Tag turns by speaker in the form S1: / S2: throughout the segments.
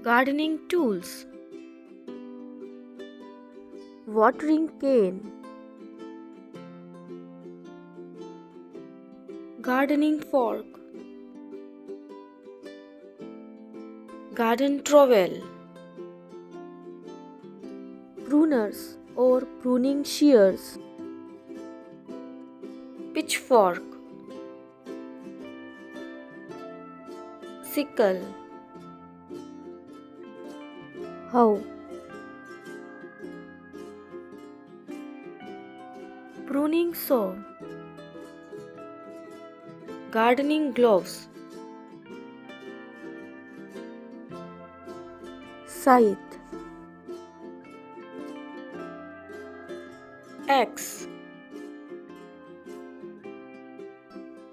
S1: Gardening tools. Watering cane. Gardening fork. Garden trowel. Pruners or pruning shears. Pitchfork. Sickle. Hoe. Pruning saw. Gardening gloves. Scythe. Axe.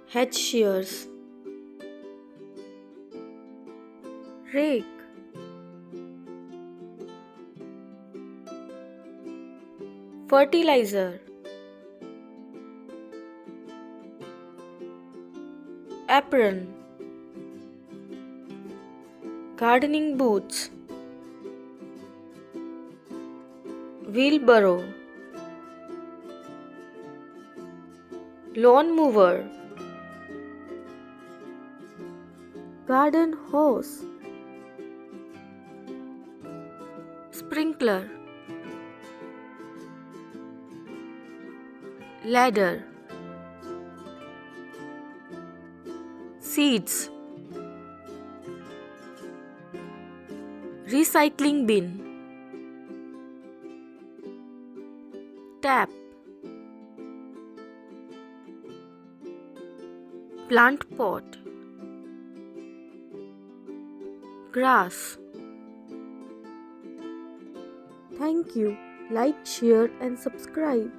S1: Hedge shears. Rake. Fertilizer. Apron. Gardening boots. Wheelbarrow. Lawn mower. Garden hose. Sprinkler. Ladder. Seeds. Recycling bin. Tap. Plant pot. Grass. Thank you. Like, share and subscribe.